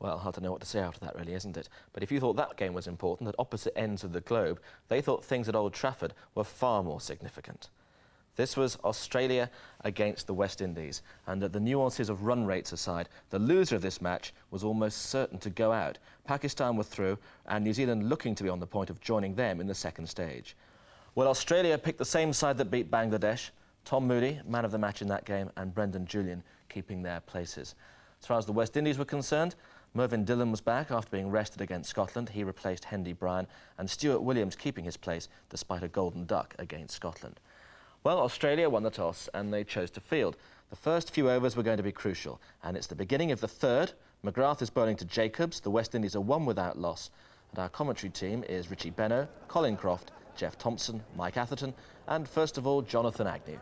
Well, hard to know what to say after that, really, isn't it? But if you thought that game was important, at opposite ends of the globe, they thought things at Old Trafford were far more significant. This was Australia against the West Indies, and the nuances of run rates aside, the loser of this match was almost certain to go out. Pakistan were through, and New Zealand looking to be on the point of joining them in the second stage. Well, Australia picked the same side that beat Bangladesh. Tom Moody, man of the match in that game, and Brendan Julian keeping their places. As far as the West Indies were concerned, Mervyn Dillon was back after being rested against Scotland. He replaced Hendy Bryan, and Stuart Williams keeping his place despite a golden duck against Scotland. Well, Australia won the toss and they chose to field. The first few overs were going to be crucial, and it's the beginning of the third. McGrath is bowling to Jacobs. The West Indies are one without loss. And our commentary team is Richie Benno, Colin Croft, Jeff Thompson, Mike Atherton, and first of all, Jonathan Agnew.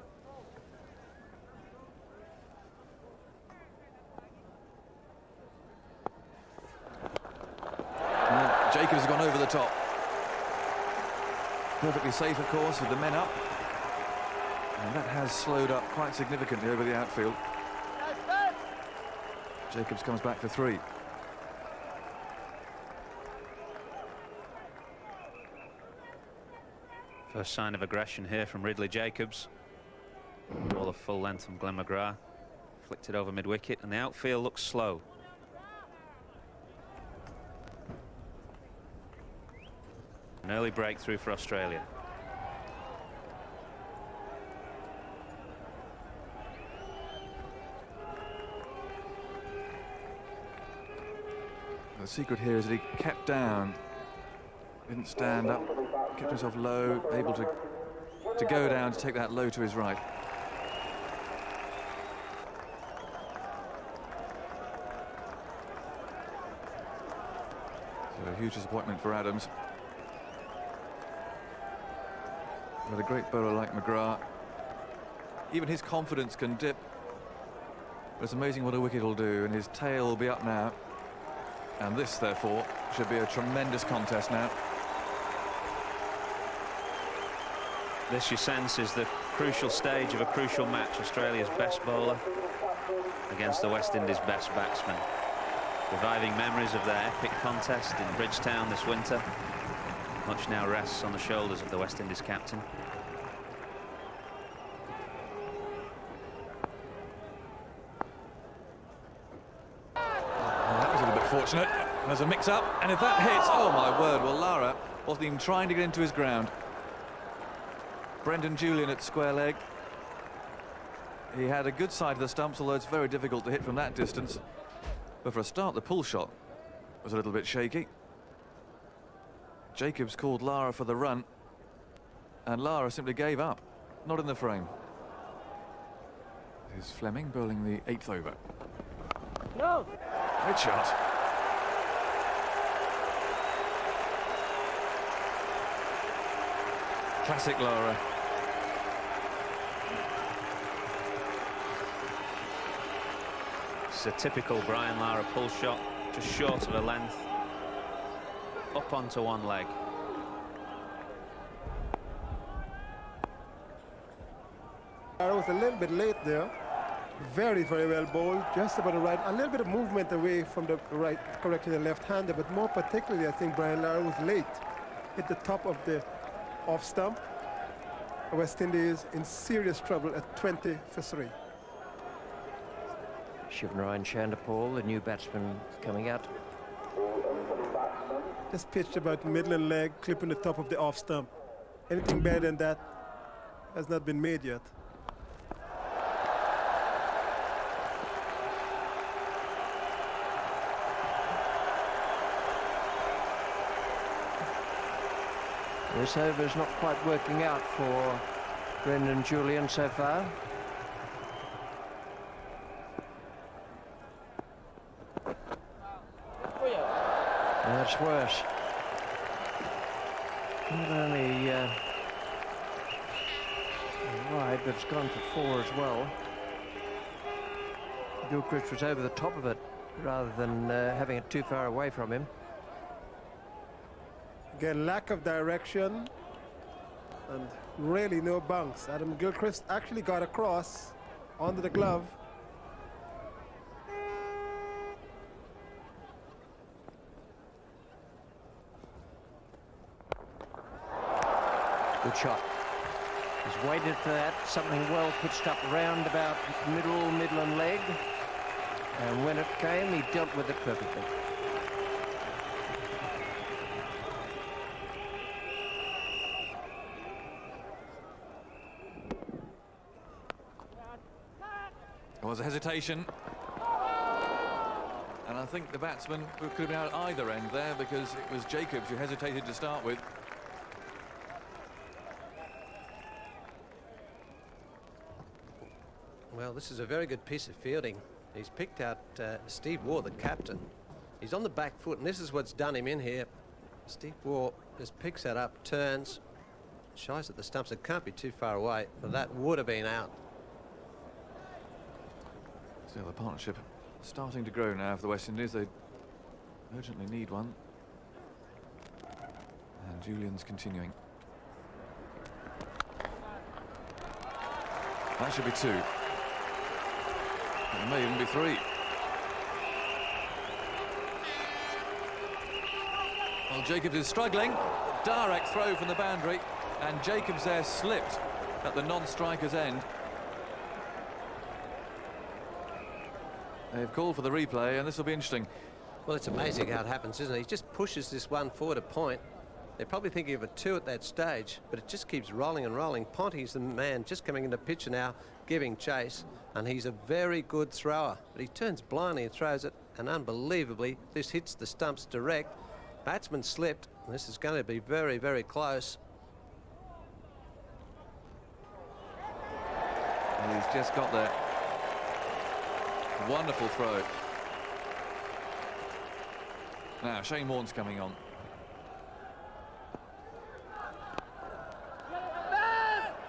Jacobs has gone over the top. Perfectly safe, of course, with the men up. And that has slowed up quite significantly over the outfield. Jacobs comes back for 3. First sign of aggression here from Ridley Jacobs. Ball of full length from Glenn McGrath. Flicked it over mid-wicket, and the outfield looks slow. An early breakthrough for Australia. The secret here is that he kept down, didn't stand up, kept himself low, able to go down to take that low to his right. So a huge disappointment for Adams. But a great bowler like McGrath, even his confidence can dip. But it's amazing what a wicket will do, and his tail will be up now. And this, therefore, should be a tremendous contest now. This, you sense, is the crucial stage of a crucial match. Australia's best bowler against the West Indies' best batsman. Reviving memories of their epic contest in Bridgetown this winter. Much now rests on the shoulders of the West Indies captain. Fortunate. There's a mix-up, and if that hits, oh my word, well, Lara wasn't even trying to get into his ground. Brendan Julian at square leg. He had a good side of the stumps, although it's very difficult to hit from that distance. But for a start, the pull shot was a little bit shaky. Jacobs called Lara for the run, and Lara simply gave up, not in the frame. Here's Fleming bowling the 8th over. No! Great shot. Classic Lara. It's a typical Brian Lara pull shot, just short of a length, up onto one leg. Lara was a little bit late there. Very, very well bowled, just about the right. A little bit of movement away from the right, correcting the left-hander, but more particularly, I think Brian Lara was late. Hit the top of the off stump. West Indies in serious trouble at 20 for 3. Shivnarine Chanderpaul, the new batsman coming out. Just pitched about middle and leg, clipping the top of the off stump. Anything better than that has not been made yet. This over's not quite working out for Brendan Julian so far. That's worse. Not only wide, but it's gone for 4 as well. Gilchrist was over the top of it rather than having it too far away from him. Again, lack of direction and really no bounce. Adam Gilchrist actually got across under the glove. Good shot. He's waited for that. Something well pitched up round about Midland leg. And when it came, he dealt with it perfectly. There was a hesitation. And I think the batsman could have been out either end there, because it was Jacobs who hesitated to start with. Well, this is a very good piece of fielding. He's picked out Steve Waugh, the captain. He's on the back foot, and this is what's done him in here. Steve Waugh just picks that up, turns, shies at the stumps. It can't be too far away, but that would have been out. Still, the partnership starting to grow now for the West Indies. They urgently need one. And Julian's continuing. That should be 2. It may even be 3. Well, Jacobs is struggling. Direct throw from the boundary, and Jacobs there slipped at the non-striker's end. They've called for the replay, and this will be interesting. Well, it's amazing how it happens, isn't it? He just pushes this one forward a point. They're probably thinking of a 2 at that stage, but it just keeps rolling and rolling. Ponty's the man just coming into picture now, giving chase, and he's a very good thrower. But he turns blindly and throws it, and unbelievably, this hits the stumps direct. Batsman slipped, and this is going to be very, very close. And he's just got there. Wonderful throw. Now, Shane Warne's coming on.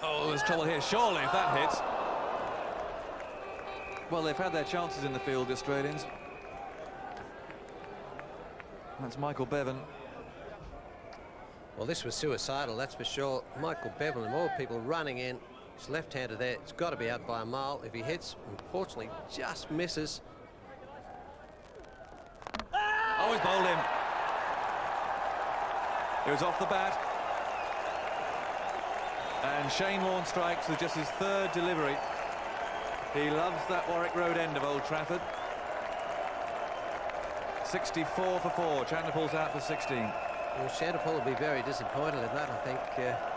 Oh, there's trouble here. Surely, if that hits. Well, they've had their chances in the field, the Australians. That's Michael Bevan. Well, this was suicidal, that's for sure. Michael Bevan and more people running in. He's left-handed there. It's got to be out by a mile. If he hits, unfortunately, just misses. Oh, he's bowled him. It was off the bat. And Shane Warne strikes with just his 3rd delivery. He loves that Warwick Road end of Old Trafford. 64 for 4. Chandlerpool's out for 16. Well, Chanderpool will be very disappointed in that, I think.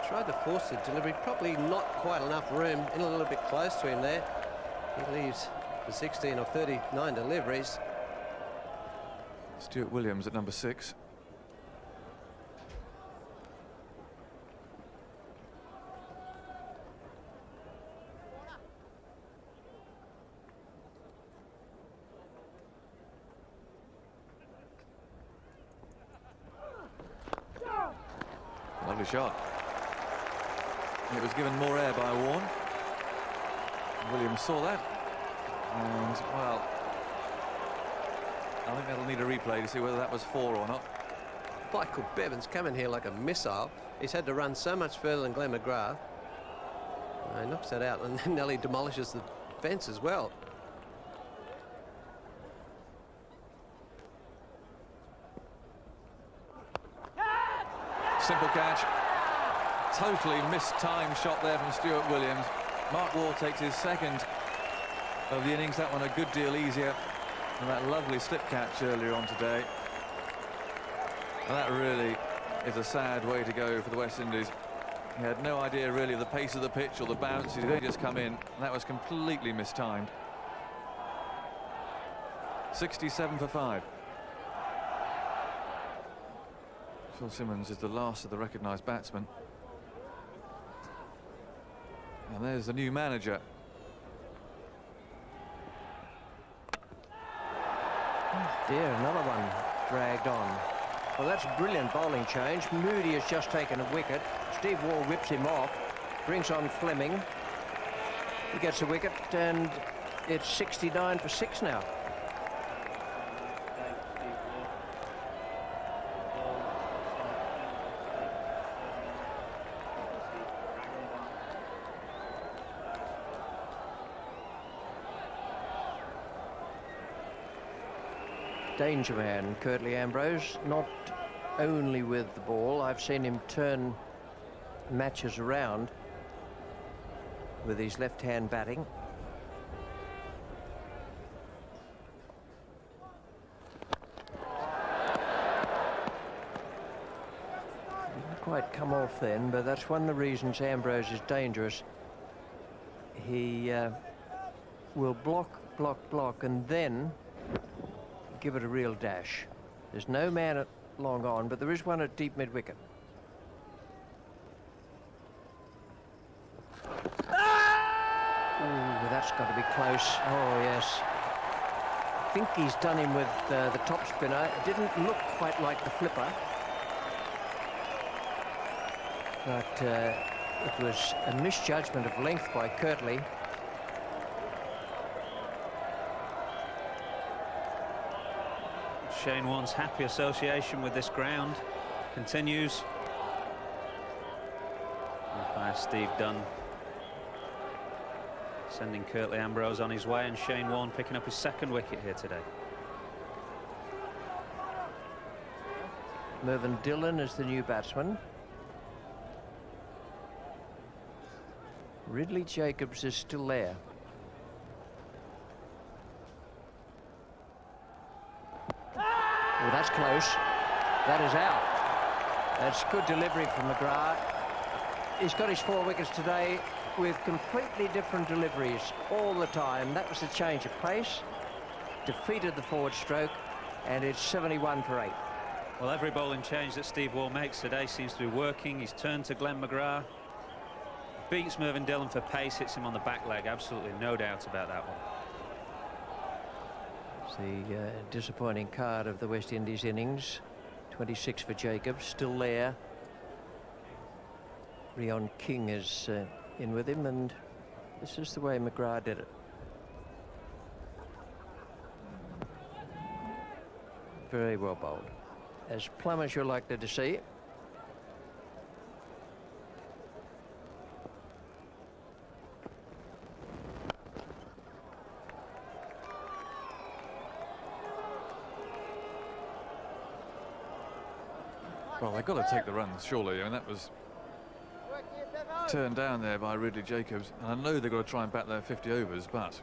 Tried to force the delivery, probably not quite enough room, in a little bit close to him there. He leaves for 16 of 39 deliveries. Stuart Williams at number 6. Lovely shot. It was given more air by Warne. Williams saw that. And, well, I think that'll need a replay to see whether that was 4 or not. Michael Bevan's come in here like a missile. He's had to run so much further than Glenn McGrath. He knocks that out and then Nelly demolishes the fence as well. Simple catch. Totally mistimed shot there from Stuart Williams. Mark Waugh takes his 2nd of the innings. That one a good deal easier than that lovely slip catch earlier on today. And that really is a sad way to go for the West Indies. He had no idea really of the pace of the pitch or the bounce. He didn't just come in. And that was completely mistimed. 67 for 5. Phil Simmons is the last of the recognised batsmen. And there's the new manager. Dear, another one dragged on. Well, that's a brilliant bowling change. Moody has just taken a wicket. Steve Waugh whips him off, brings on Fleming. He gets a wicket, and it's 69 for 6 now. Danger man, Curtly Ambrose, not only with the ball. I've seen him turn matches around with his left-hand batting. Didn't quite come off then, but that's one of the reasons Ambrose is dangerous. He will block, and then give it a real dash. There's no man at long on, but there is one at deep mid-wicket. Ooh, that's got to be close. Oh, yes. I think he's done him with the top spinner. It didn't look quite like the flipper. But it was a misjudgment of length by Kirtley. Shane Warne's happy association with this ground continues. Umpire Steve Dunn sending Curtly Ambrose on his way, and Shane Warne picking up his second wicket here today. Mervyn Dillon is the new batsman. Ridley Jacobs is still there. Oh, that's close. That is out. That's good delivery from McGrath. He's got his 4 wickets today with completely different deliveries all the time. That was the change of pace, defeated the forward stroke, and it's 71 for 8. Well, every bowling change that Steve Waugh makes today seems to be working. He's turned to Glenn McGrath, beats Mervyn Dillon for pace, hits him on the back leg. Absolutely no doubt about that one. It's the disappointing card of the West Indies innings. 26 for Jacobs, still there. Rion King is in with him, and this is the way McGrath did it. Very well bowled. As plumb as you're likely to see. Well, they've got to take the runs, surely. I mean, that was turned down there by Ridley Jacobs. And I know they've got to try and bat their 50 overs, but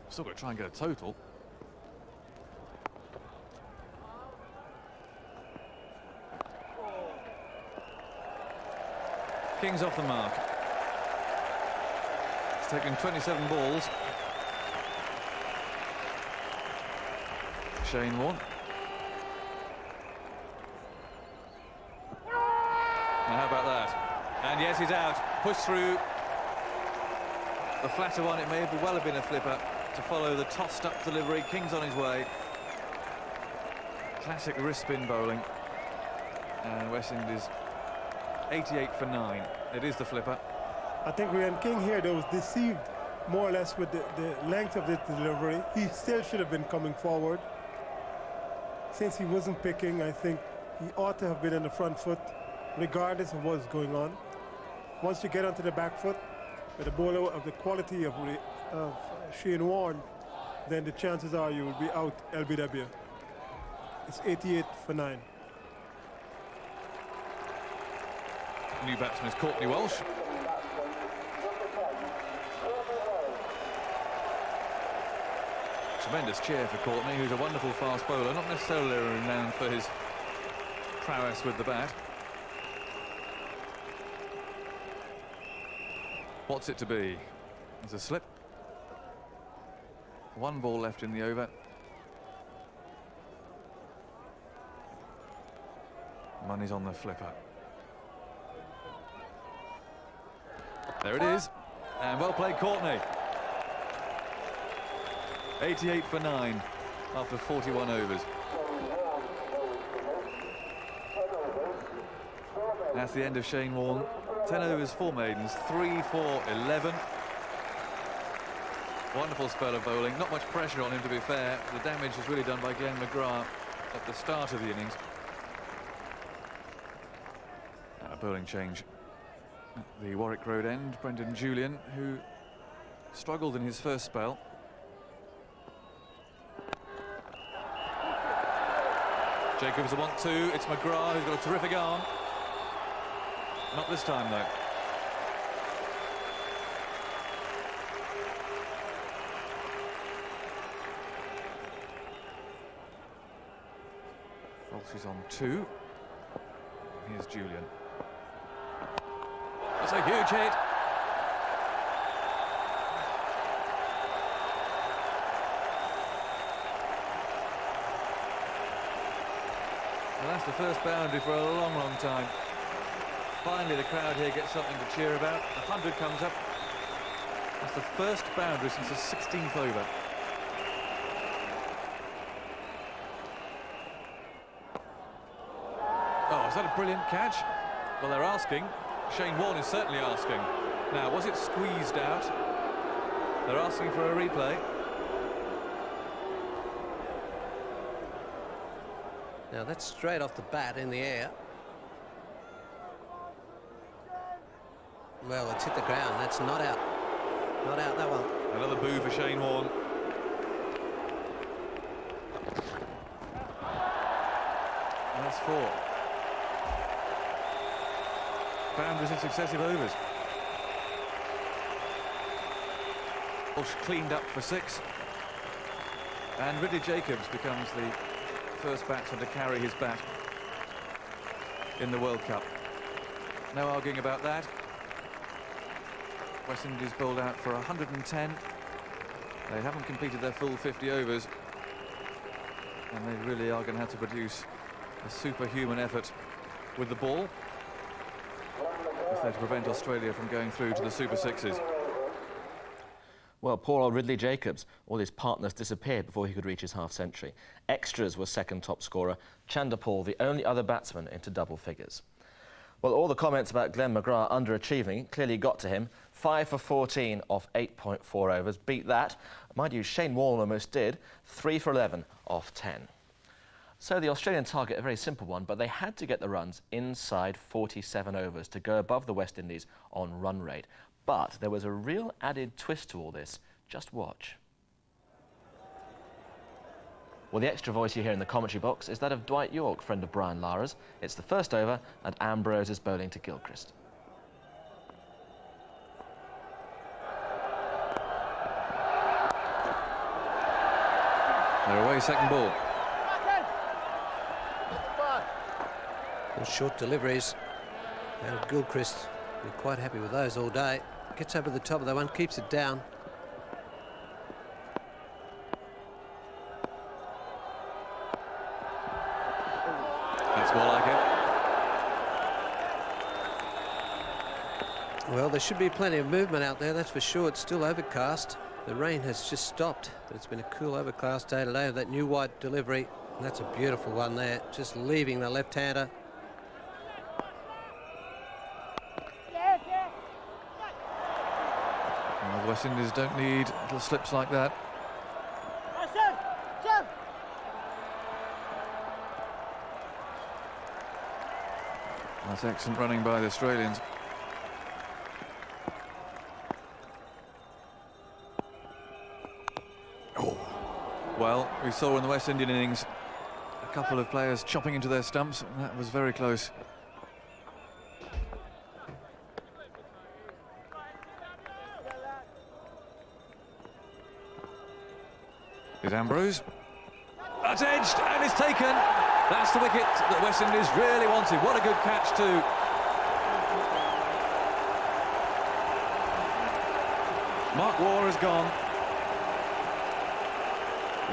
still got to try and get a total. King's off the mark. It's taken 27 balls. Shane Warne. Now how about that? And yes, he's out. Push through. The flatter one, it may well have been a flipper to follow the tossed up delivery. King's on his way. Classic wrist spin bowling. And West Indies 88 for 9. It is the flipper. I think Rian King here, though, was deceived more or less with the length of the delivery. He still should have been coming forward. Since he wasn't picking, I think he ought to have been on the front foot, regardless of what's going on. Once you get onto the back foot, with a bowler of the quality of Shane Warne, then the chances are you will be out LBW. It's 88 for 9. New batsman is Courtney Walsh. Tremendous cheer for Courtney, who's a wonderful fast bowler, not necessarily renowned for his prowess with the bat. What's it to be? There's a slip. 1 ball left in the over. Money's on the flipper. There it is. And well played, Courtney. 88 for 9 after 41 overs. That's the end of Shane Warne. 10 overs, 4 maidens, 3 for 11. Wonderful spell of bowling. Not much pressure on him, to be fair. The damage was really done by Glenn McGrath at the start of the innings. A bowling change at the Warwick Road end. Brendan Julian, who struggled in his first spell. Jacobs a 1-2. It's McGrath, who's got a terrific arm. Not this time, though. Falsi's on 2. Here's Julian. That's a huge hit. Well, that's the first boundary for a long, long time. Finally, the crowd here gets something to cheer about. The 100 comes up. That's the first boundary since the 16th over. Oh, is that a brilliant catch? Well, they're asking. Shane Warne is certainly asking. Now, was it squeezed out? They're asking for a replay. Now that's straight off the bat in the air. Well, it's hit the ground. That's not out. Not out, that one. Another boo for Shane Warne. And that's 4. Boundaries in successive overs. Walsh cleaned up for 6. And Ridley Jacobs becomes the first batsman to carry his bat in the World Cup. No arguing about that. West Indies bowled out for 110. They haven't completed their full 50 overs. And they really are going to have to produce a superhuman effort with the ball if they're to prevent Australia from going through to the Super Sixes. Well, poor old Ridley Jacobs. All his partners disappeared before he could reach his half-century. Extras was second top scorer. Chander Paul, the only other batsman into double figures. Well, all the comments about Glenn McGrath underachieving clearly got to him. 5 for 14 off 8.4 overs. Beat that. Mind you, Shane Warne almost did. 3 for 11 off 10. So the Australian target, a very simple one, but they had to get the runs inside 47 overs to go above the West Indies on run rate. But there was a real added twist to all this. Just watch. Well, the extra voice you hear in the commentary box is that of Dwight York, friend of Brian Lara's. It's the first over, and Ambrose is bowling to Gilchrist. They're away, second ball. And short deliveries. And Gilchrist, we're quite happy with those all day. Gets over the top of that one, keeps it down. That's more like it. Well, there should be plenty of movement out there, that's for sure. It's still overcast. The rain has just stopped, but it's been a cool overcast day today with that new white delivery. And that's a beautiful one there, just leaving the left-hander. Well, the West Indies don't need little slips like that. That's excellent running by the Australians. Oh. Well, we saw in the West Indian innings a couple of players chopping into their stumps, and that was very close. Is Ambrose. That's edged and it's taken. That's the wicket that West Indies really wanted. What a good catch too. Mark Waugh has gone.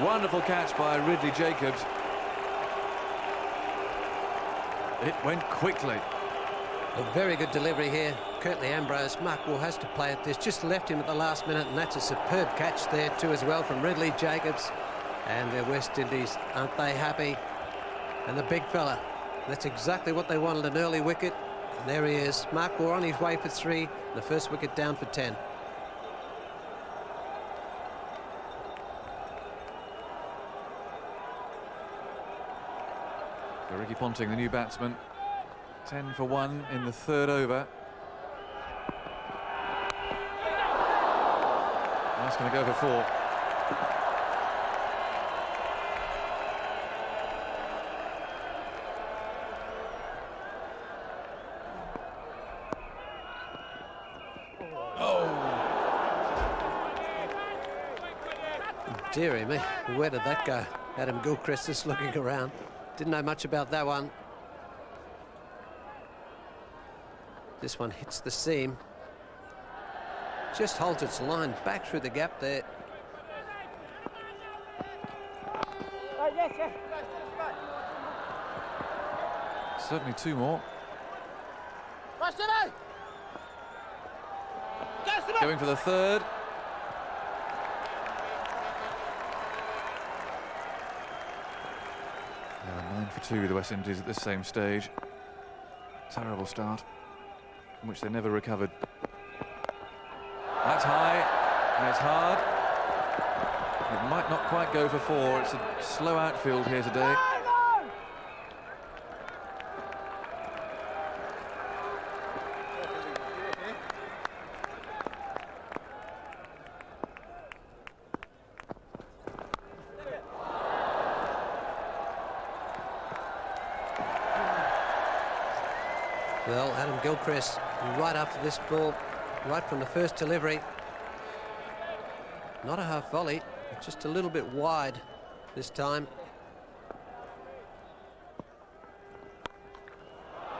Wonderful catch by Ridley Jacobs. It went quickly. A very good delivery here. Curtly Ambrose. Mark Waugh has to play at this. Just left him at the last minute, and that's a superb catch there too as well from Ridley Jacobs. And the West Indies, aren't they happy? And the big fella. That's exactly what they wanted, an early wicket. And there he is. Mark Waugh on his way for 3. The first wicket down for 10. So Ricky Ponting, the new batsman. 10 for 1 in the third over. That's going to go for 4. Dearie me, where did that go? Adam Gilchrist is looking around. Didn't know much about that one. This one hits the seam. Just holds its line back through the gap there. Certainly two more. Going for the third. Yeah, 9 for 2 the West Indies at this same stage. Terrible start, from which they never recovered. That's high, and it's hard. It might not quite go for 4. It's a slow outfield here today. Well, Adam Gilchrist right after this ball, right from the first delivery. Not a half volley, just a little bit wide this time.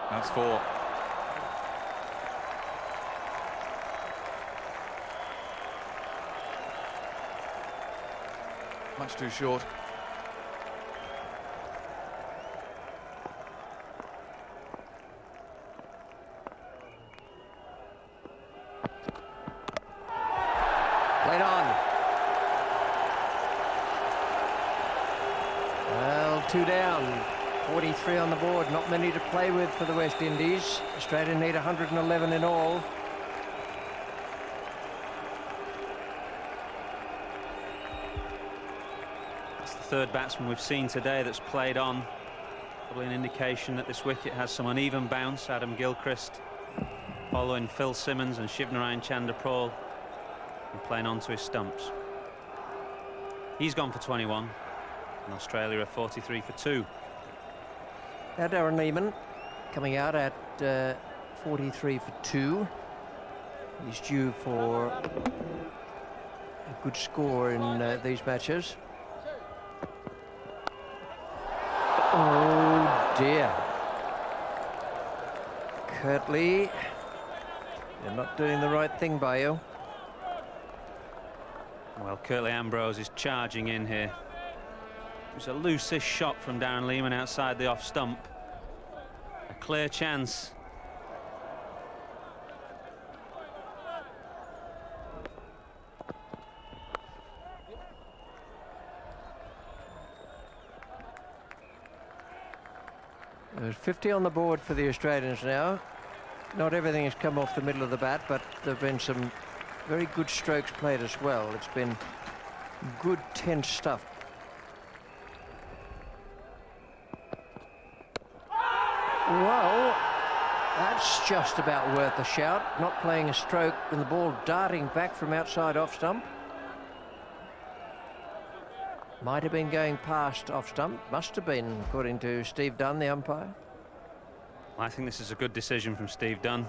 That's 4. Much too short. Played on. Well, 2 down. 43 on the board. Not many to play with for the West Indies. Australia need 111 in all. It's the third batsman we've seen today that's played on. Probably an indication that this wicket has some uneven bounce. Adam Gilchrist following Phil Simmons and Shivnarine Chanderpaul and playing on to his stumps. He's gone for 21 and Australia are 43 for 2. Now Darren Lehmann coming out at 43 for 2. He's due for a good score in these matches. Oh dear. Curtly, you're not doing the right thing by you. Well, Curtly Ambrose is charging in here. It was a loose-ish shot from Darren Lehmann outside the off stump. A clear chance. There's 50 on the board for the Australians now. Not everything has come off the middle of the bat, but there have been some very good strokes played as well. It's been good, tense stuff. Well, that's just about worth a shout. Not playing a stroke and the ball darting back from outside off stump. Might have been going past off stump. Must have been, according to Steve Dunn, the umpire. I think this is a good decision from Steve Dunn.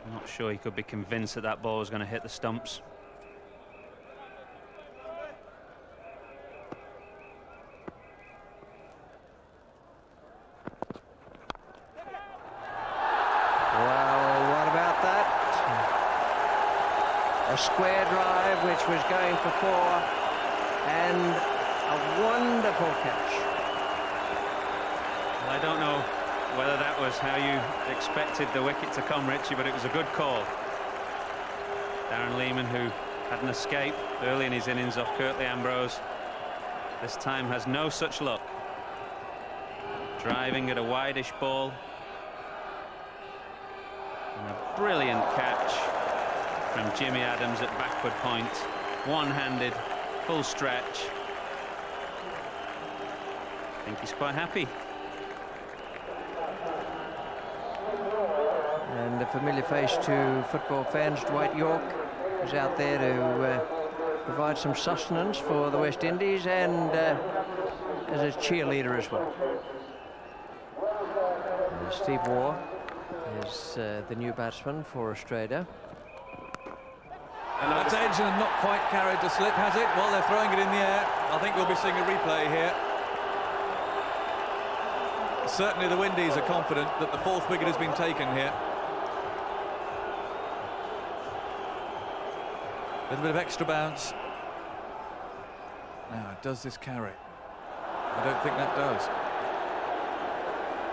I'm not sure he could be convinced that that ball was going to hit the stumps. Well, what about that? A square drive, which was going for 4, and a wonderful catch. Well, I don't know whether that was how you expected the wicket to come, Richie, but it was a good call. Darren Lehmann, who had an escape early in his innings off Curtly Ambrose, this time has no such luck. Driving at a wideish ball. And a brilliant catch from Jimmy Adams at backward point. One-handed, full stretch. I think he's quite happy. And a familiar face to football fans, Dwight York, is out there to provide some sustenance for the West Indies and as a cheerleader as well. Steve Waugh is the new batsman for Australia. That's edge and not quite carried the slip, has it? Well, they're throwing it in the air. I think we'll be seeing a replay here. Certainly the Windies are confident that the 4th wicket has been taken here. A little bit of extra bounce. Now, does this carry? I don't think that does.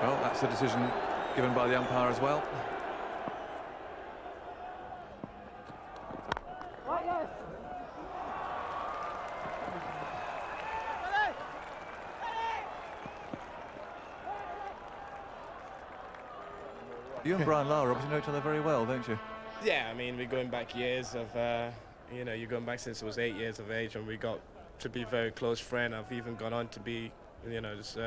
Well, that's the decision given by the umpire as well. You and Brian Lara obviously know each other very well, don't you? Yeah, I mean, we're going back years of, you know, you're going back since I was 8 years of age, and we got to be very close friends. I've even gone on to be, you know, his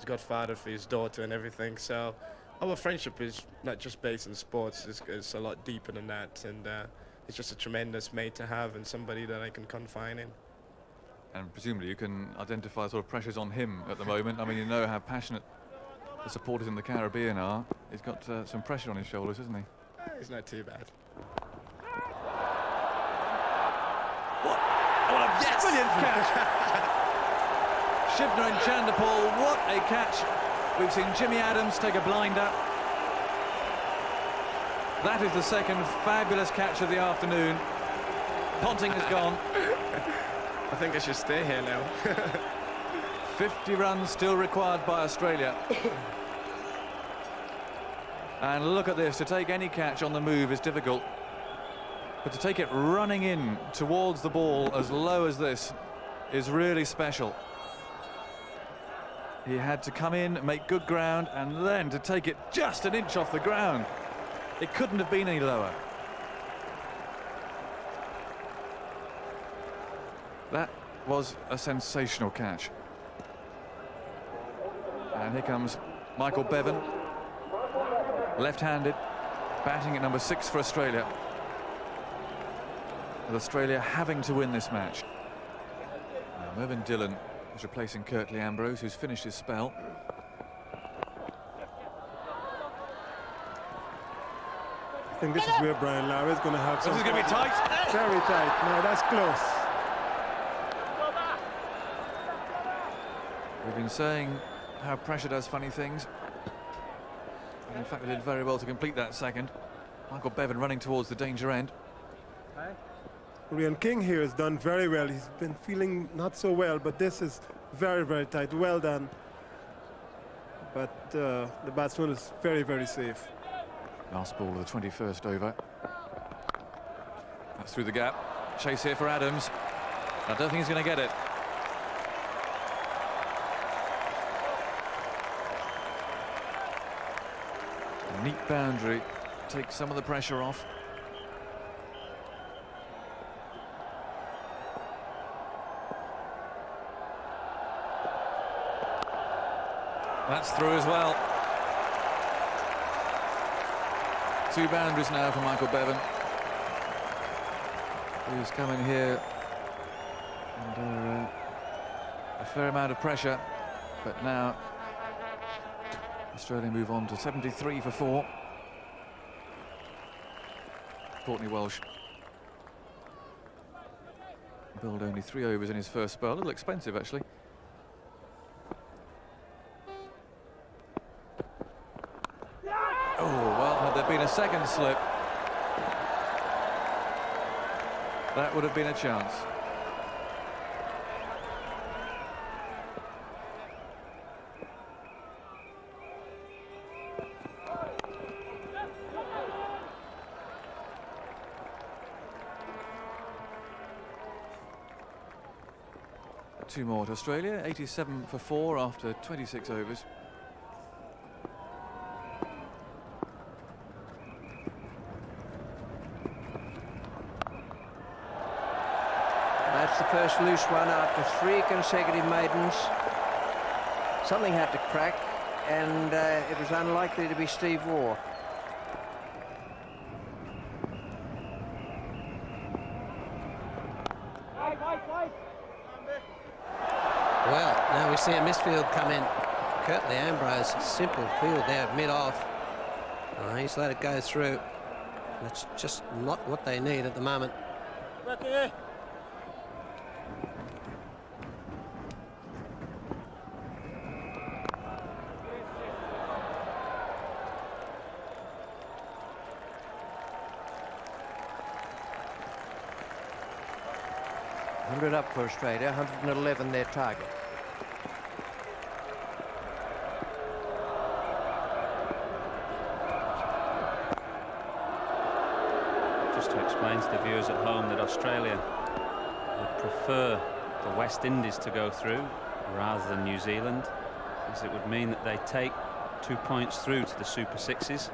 godfather for his daughter and everything. So our friendship is not just based in sports, it's a lot deeper than that. And it's just a tremendous mate to have and somebody that I can confide in. And presumably you can identify sort of pressures on him at the moment. I mean, you know how passionate the supporters in the Caribbean are. He's got some pressure on his shoulders, isn't he? It's not too bad. What a brilliant catch! Shivner and Chanderpaul, what a catch. We've seen Jimmy Adams take a blinder. That is the second fabulous catch of the afternoon. Ponting is gone. I think I should stay here now. 50 runs still required by Australia. And look at this, to take any catch on the move is difficult. But to take it running in towards the ball as low as this is really special. He had to come in, make good ground, and then to take it just an inch off the ground. It couldn't have been any lower. That was a sensational catch. And here comes Michael Bevan, left-handed, batting at number 6 for Australia. With Australia having to win this match. Now, Mervyn Dillon is replacing Kirtley Ambrose, who's finished his spell. I think this is where Brian Lara is going to have some... This is going to be tight. Very tight. No, that's close. We've been saying how pressure does funny things. And in fact, they did very well to complete that second. Michael Bevan running towards the danger end. Ryan King here has done very well. He's been feeling not so well, but this is very, very tight. Well done. But the batsman is very, very safe. Last ball of the 21st over. That's through the gap. Chase here for Adams. I don't think he's going to get it. A neat boundary. Take some of the pressure off. That's through as well. 2 boundaries now for Michael Bevan, who's coming here under a fair amount of pressure, but now Australia move on to 73 for 4. Courtney Walsh bowled only 3 overs in his first spell. A little expensive, actually. Had there been a second slip, that would have been a chance. Two more to Australia, 87 for 4 after 26 overs. That's the first loose one after 3 consecutive maidens. Something had to crack, and it was unlikely to be Steve Waugh. Well, now we see a misfield come in. Kirtley Ambrose, simple field there at mid-off. He's let it go through. That's just not what they need at the moment. $100 up for Australia, 111 their target. Just to explain to the viewers at home that Australia would prefer the West Indies to go through rather than New Zealand, as it would mean that they take 2 points through to the Super Sixes.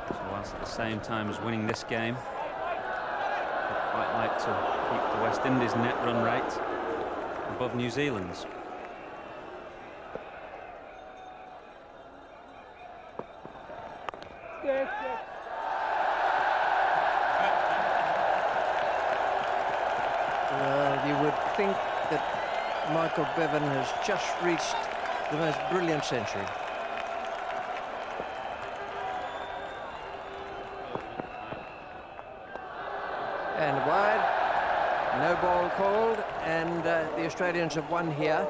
So whilst at the same time as winning this game, they'd quite like to keep the West Indies net run rate above New Zealand's. You would think that Michael Bevan has just reached the most brilliant century. And wide, no ball called, and the Australians have won here.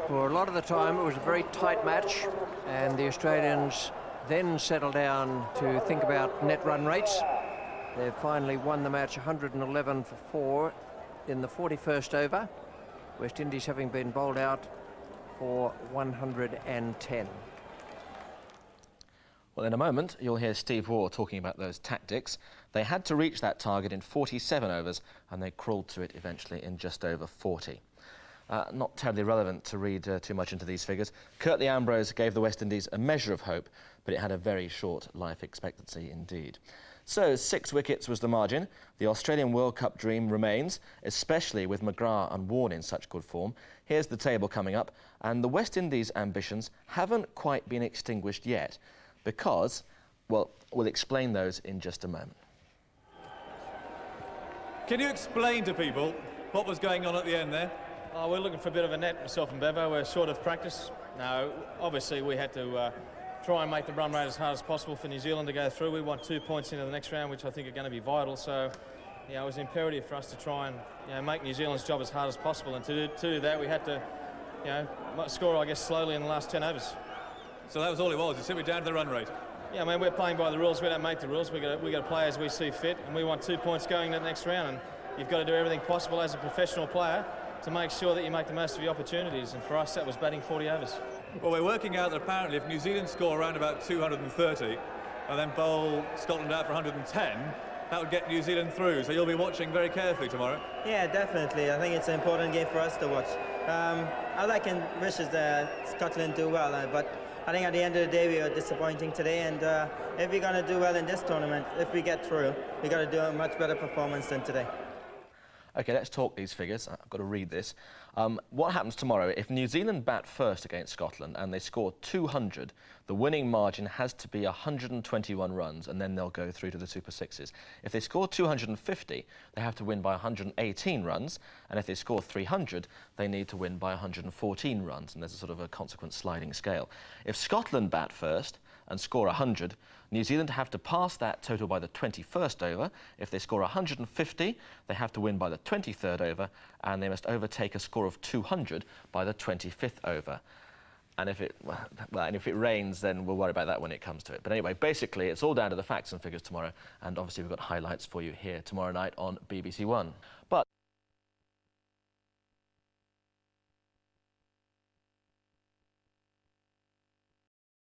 For a lot of the time it was a very tight match, and the Australians then settled down to think about net run rates. They've finally won the match 111 for 4 in the 41st over, West Indies having been bowled out for 110. Well, in a moment, you'll hear Steve Waugh talking about those tactics. They had to reach that target in 47 overs, and they crawled to it eventually in just over 40. Not terribly relevant to read too much into these figures. Curtly Ambrose gave the West Indies a measure of hope, but it had a very short life expectancy indeed. So 6 wickets was the margin. The Australian World Cup dream remains, especially with McGrath and Warne in such good form. Here's the table coming up, and the West Indies' ambitions haven't quite been extinguished yet because, well, we'll explain those in just a moment. Can you explain to people what was going on at the end there? We're looking for a bit of a net, myself and Bevo. We're short of practice. No, obviously we had to try and make the run rate as hard as possible for New Zealand to go through. We want 2 points into the next round, which I think are going to be vital. So, you know, it was imperative for us to try and, you know, make New Zealand's job as hard as possible. And to do that, we had to, you know, score, I guess, slowly in the last 10 overs. So that was all it was, it's simply down to the run rate. Yeah, I mean, we're playing by the rules. We don't make the rules. We got to play as we see fit, and we want 2 points going into the next round. And you've got to do everything possible as a professional player to make sure that you make the most of your opportunities. And for us, that was batting 40 overs. Well, we're working out that apparently if New Zealand score around about 230 and then bowl Scotland out for 110, that would get New Zealand through. So you'll be watching very carefully tomorrow. Yeah, definitely. I think it's an important game for us to watch. I like and wishes that Scotland do well, but I think at the end of the day we are disappointing today, and if we're going to do well in this tournament, if we get through, we got to do a much better performance than today. OK, let's talk these figures. I've got to read this. What happens tomorrow? If New Zealand bat first against Scotland and they score 200, the winning margin has to be 121 runs, and then they'll go through to the Super Sixes. If they score 250, they have to win by 118 runs, and if they score 300, they need to win by 114 runs, and there's a sort of a consequent sliding scale. If Scotland bat first and score 100, New Zealand have to pass that total by the 21st over. If they score 150, they have to win by the 23rd over, and they must overtake a score of 200 by the 25th over. And if it rains, then we'll worry about that when it comes to it. But anyway, basically, it's all down to the facts and figures tomorrow, and obviously we've got highlights for you here tomorrow night on BBC One. But